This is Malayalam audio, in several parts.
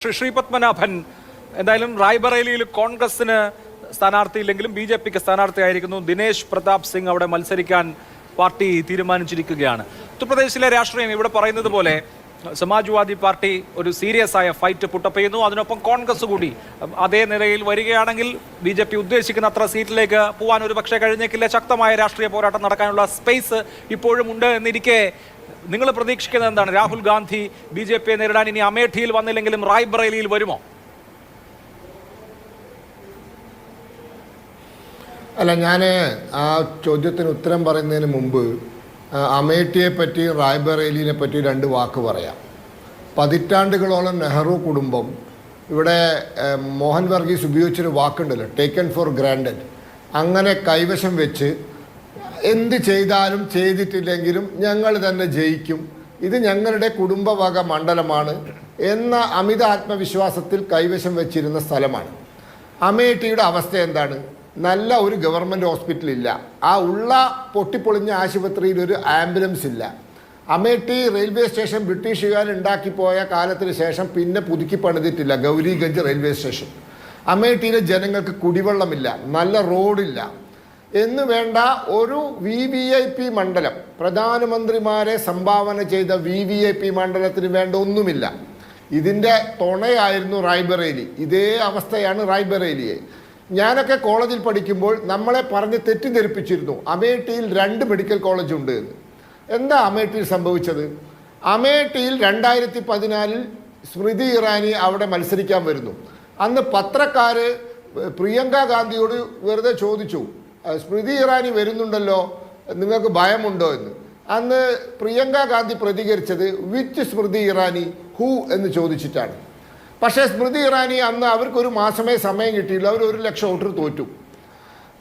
ശ്രീ പത്മനാഭൻ എന്തായാലും റായ്ബറേലിയിൽ കോൺഗ്രസിന് സ്ഥാനാർത്ഥിയില്ലെങ്കിലും ബി ജെ പിക്ക് സ്ഥാനാർത്ഥിയായിരിക്കുന്നു ദിനേശ് പ്രതാപ് സിംഗ് അവിടെ മത്സരിക്കാൻ പാർട്ടി തീരുമാനിച്ചിരിക്കുകയാണ്. ഉത്തർപ്രദേശിലെ രാഷ്ട്രീയം ഇവിടെ പറയുന്നത് പോലെ സമാജ്വാദി പാർട്ടി ഒരു സീരിയസ് ആയ ഫൈറ്റ് പുട്ടപ്പ് ചെയ്യുന്നു. അതിനൊപ്പം കോൺഗ്രസ് കൂടി അതേ നിലയിൽ വരികയാണെങ്കിൽ ബി ജെ പി ഉദ്ദേശിക്കുന്ന അത്ര സീറ്റിലേക്ക് പോകാൻ ഒരു പക്ഷേ കഴിഞ്ഞേക്കില്ല. ശക്തമായ രാഷ്ട്രീയ പോരാട്ടം നടക്കാനുള്ള സ്പേസ് ഇപ്പോഴും ഉണ്ട് എന്നിരിക്കെ നിങ്ങൾ പ്രതീക്ഷിക്കുന്നത് എന്താണ്? രാഹുൽ ഗാന്ധി ബി ജെ പിയെ നേരിടാൻ ഇനി അമേഠിയിൽ വന്നില്ലെങ്കിലും റായ്ബറേലിയിൽ വരുമോ? അല്ല, ഞാൻ ആ ചോദ്യത്തിന് ഉത്തരം പറയുന്നതിന് മുമ്പ് അമേഠിയെ പറ്റിയും റായ്ബറേലിയെ പറ്റിയും രണ്ട് വാക്ക് പറയാം. പതിറ്റാണ്ടുകളോളം നെഹ്റു കുടുംബം ഇവിടെ മോഹൻ വർഗീസ് ഉപയോഗിച്ചൊരു വാക്കുണ്ടല്ലോ, ടേക്കൺ ഫോർ ഗ്രാൻഡഡ്. അങ്ങനെ കൈവശം വെച്ച് എന്ത് ചെയ്താലും ചെയ്തിട്ടില്ലെങ്കിലും ഞങ്ങൾ തന്നെ ജയിക്കും, ഇത് ഞങ്ങളുടെ കുടുംബവക മണ്ഡലമാണ് എന്ന അമിത ആത്മവിശ്വാസത്തിൽ കൈവശം വെച്ചിരുന്ന സ്ഥലമാണ്. അമേഠിയുടെ അവസ്ഥ എന്താണ്? നല്ല ഒരു ഗവൺമെൻറ് ഹോസ്പിറ്റലില്ല. ആ ഉള്ള പൊട്ടിപ്പൊളിഞ്ഞ ആശുപത്രിയിൽ ഒരു ആംബുലൻസ് ഇല്ല. അമേഠി റെയിൽവേ സ്റ്റേഷൻ ബ്രിട്ടീഷുകാർ ഉണ്ടാക്കിപ്പോയ കാലത്തിന് ശേഷം പിന്നെ പുതുക്കി പണിതിട്ടില്ല. ഗൗരിഗഞ്ച് റെയിൽവേ സ്റ്റേഷൻ. അമേഠിയിലെ ജനങ്ങൾക്ക് കുടിവെള്ളമില്ല, നല്ല റോഡില്ല എന്ന് വേണ്ട ഒരു VVIP മണ്ഡലം, പ്രധാനമന്ത്രിമാരെ സംഭാവന ചെയ്ത VVIP മണ്ഡലത്തിന് വേണ്ട ഒന്നുമില്ല. ഇതിൻ്റെ തുണയായിരുന്നു റായ്ബറേലി. ഇതേ അവസ്ഥയാണ് റായ്ബറേലിയെ. ഞാനൊക്കെ കോളേജിൽ പഠിക്കുമ്പോൾ നമ്മളെ പറഞ്ഞ് തെറ്റിദ്ധരിപ്പിച്ചിരുന്നു അമേഠിയിൽ 2 മെഡിക്കൽ കോളേജ് ഉണ്ട് എന്ന്. എന്താ അമേഠിയിൽ സംഭവിച്ചത്? അമേഠിയിൽ 2014 സ്മൃതി ഇറാനി അവിടെ മത്സരിക്കാൻ വരുന്നു. അന്ന് പത്രക്കാർ പ്രിയങ്ക ഗാന്ധിയോട് വെറുതെ ചോദിച്ചു, സ്മൃതി ഇറാനി വരുന്നുണ്ടല്ലോ, നിങ്ങൾക്ക് ഭയമുണ്ടോ എന്ന്. അന്ന് പ്രിയങ്ക ഗാന്ധി പ്രതികരിച്ചത് വിച്ച് സ്മൃതി ഇറാനി, ഹൂ എന്ന് ചോദിച്ചിട്ടാണ്. പക്ഷേ സ്മൃതി ഇറാനി അന്ന് അവർക്കൊരു മാസമേ സമയം കിട്ടിയില്ല, അവർ 1 ലക്ഷം വോട്ടിന് തോറ്റു.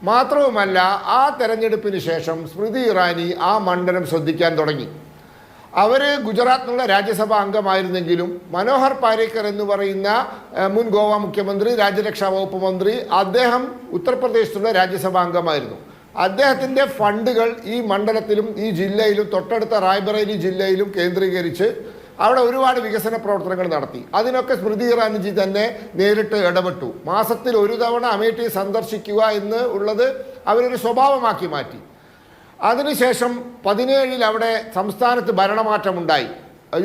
മാത്രവുമല്ല, ആ തെരഞ്ഞെടുപ്പിന് ശേഷം സ്മൃതി ഇറാനി ആ മണ്ഡലം ശ്രദ്ധിക്കാൻ തുടങ്ങി. അവർ ഗുജറാത്തിനുള്ള രാജ്യസഭാ അംഗമായിരുന്നെങ്കിലും മനോഹർ പാരീക്കർ എന്ന് പറയുന്ന മുൻ ഗോവ മുഖ്യമന്ത്രി, രാജ്യരക്ഷാ വകുപ്പ് മന്ത്രി, അദ്ദേഹം ഉത്തർപ്രദേശിലുള്ള രാജ്യസഭാ അംഗമായിരുന്നു. അദ്ദേഹത്തിൻ്റെ ഫണ്ടുകൾ ഈ മണ്ഡലത്തിലും ഈ ജില്ലയിലും തൊട്ടടുത്ത റായ്ബറേലി ജില്ലയിലും കേന്ദ്രീകരിച്ച് അവിടെ ഒരുപാട് വികസന പ്രവർത്തനങ്ങൾ നടത്തി. അതിനൊക്കെ സ്മൃതി ഇറാനിജി തന്നെ നേരിട്ട് ഇടപെട്ടു. മാസത്തിൽ 1 തവണ അമേഠി സന്ദർശിക്കുക എന്ന് ഉള്ളത് അവരൊരു സ്വഭാവമാക്കി മാറ്റി. അതിനുശേഷം 2017 അവിടെ സംസ്ഥാനത്ത് ഭരണമാറ്റമുണ്ടായി.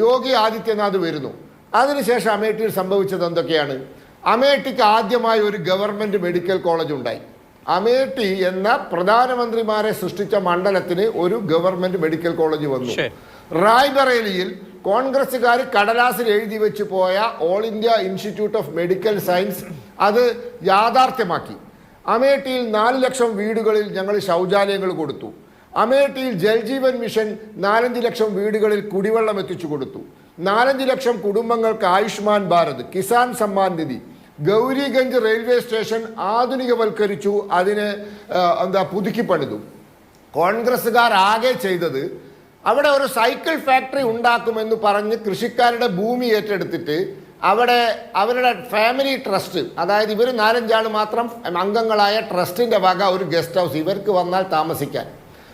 യോഗി ആദിത്യനാഥ് വരുന്നു. അതിനുശേഷം അമേഠിയിൽ സംഭവിച്ചത് എന്തൊക്കെയാണ്? അമേഠിക്ക് ആദ്യമായി ഒരു ഗവൺമെൻറ് മെഡിക്കൽ കോളേജ് ഉണ്ടായി. അമേഠി എന്ന പ്രധാനമന്ത്രിമാരെ സൃഷ്ടിച്ച മണ്ഡലത്തിന് ഒരു ഗവൺമെൻറ് മെഡിക്കൽ കോളേജ് വന്നു. റായ്ബറേലിയിൽ കോൺഗ്രസ്സുകാർ കടലാസിൽ എഴുതി വെച്ച് പോയ all India institute of medical science അത് യാഥാർത്ഥ്യമാക്കി. അമേഠിയിൽ 4 ലക്ഷം വീടുകളിൽ ഞങ്ങൾ ശൗചാലയങ്ങൾ കൊടുത്തു. അമേഠിയിൽ ജൽജീവൻ മിഷൻ 4-5 ലക്ഷം വീടുകളിൽ കുടിവെള്ളം എത്തിച്ചു കൊടുത്തു. 4-5 ലക്ഷം കുടുംബങ്ങൾക്ക് ആയുഷ്മാൻ ഭാരത്, കിസാൻ സമ്മാൻ നിധി. ഗൗരിഗഞ്ച് റെയിൽവേ സ്റ്റേഷൻ ആധുനികവൽക്കരിച്ചു, അതിന് പുതുക്കി പണിതു. കോൺഗ്രസ്സുകാർ ആകെ ചെയ്തത് അവിടെ ഒരു സൈക്കിൾ ഫാക്ടറി ഉണ്ടാക്കുമെന്ന് പറഞ്ഞ് കൃഷിക്കാരുടെ ഭൂമി ഏറ്റെടുത്തിട്ട് അവിടെ അവരുടെ ഫാമിലി ട്രസ്റ്റ്, അതായത് ഇവർ 4-5 ആൾ മാത്രം അംഗങ്ങളായ ട്രസ്റ്റിൻ്റെ വക ഒരു ഗസ്റ്റ് ഹൗസ് ഇവർക്ക് വന്നാൽ താമസിക്കാൻ.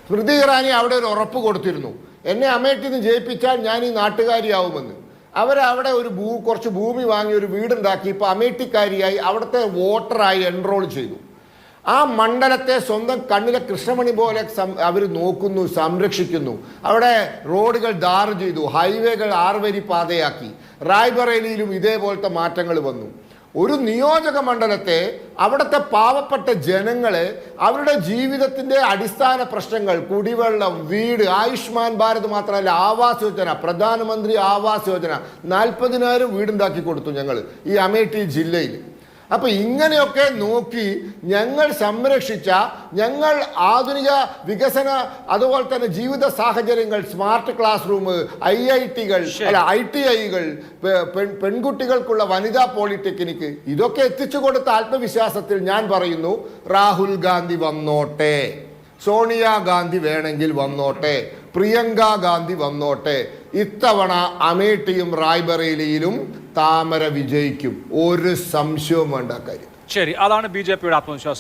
സ്മൃതി ഇറാനി അവിടെ ഒരു ഉറപ്പ് കൊടുത്തിരുന്നു, എന്നെ അമേഠിയിൽ നിന്ന് ജയിപ്പിച്ചാൽ ഞാൻ ഈ നാട്ടുകാരിയാവുമെന്ന്. അവരവിടെ കുറച്ച് ഭൂമി വാങ്ങി ഒരു വീടുണ്ടാക്കി. ഇപ്പോൾ അമേഠിക്കാരിയായി, അവിടുത്തെ വോട്ടറായി എൻറോൾ ചെയ്തു. ആ മണ്ഡലത്തെ സ്വന്തം കണ്ണിലെ കൃഷ്ണമണി പോലെ അവർ നോക്കുന്നു, സംരക്ഷിക്കുന്നു. അവിടെ റോഡുകൾ ടാർ ചെയ്തു, ഹൈവേകൾ 6 വരി പാതയാക്കി. റായ്ബറേലിയിലും ഇതേപോലത്തെ മാറ്റങ്ങൾ വന്നു. ഒരു നിയോജക മണ്ഡലത്തെ അവിടുത്തെ പാവപ്പെട്ട ജനങ്ങളെ അവരുടെ ജീവിതത്തിൻ്റെ അടിസ്ഥാന പ്രശ്നങ്ങൾ, കുടിവെള്ളം, വീട്, ആയുഷ്മാൻ ഭാരത് മാത്രമല്ല ആവാസ് യോജന, പ്രധാനമന്ത്രി ആവാസ് യോജന 40,000 വീടുണ്ടാക്കി കൊടുത്തു ഞങ്ങൾ ഈ അമേഠി ജില്ലയിൽ. അപ്പോൾ ഇങ്ങനെയൊക്കെ നോക്കി ഞങ്ങൾ സംരക്ഷിച്ച, ഞങ്ങൾ ആധുനിക വികസന അതുപോലെ തന്നെ ജീവിത സാഹചര്യങ്ങൾ, സ്മാർട്ട് ക്ലാസ് റൂം, IITകൾ, ITIകൾ, പെൺകുട്ടികൾക്കുള്ള വനിതാ പോളിടെക്നിക്ക്, ഇതൊക്കെ എത്തിച്ചു കൊടുത്ത ആത്മവിശ്വാസത്തിൽ ഞാൻ പറയുന്നു, രാഹുൽ ഗാന്ധി വന്നോട്ടെ, സോണിയാഗാന്ധി വേണമെങ്കിൽ വന്നോട്ടെ, പ്രിയങ്ക ഗാന്ധി വന്നോട്ടെ. ഇത്തവണ അമേഠിയും റായ്ബറേലിയിലും താമര വിജയിക്കും, ഒരു സംശയവും വേണ്ട കാര്യം. ശരി, അതാണ് BJPയുടെ ആത്മവിശ്വാസം.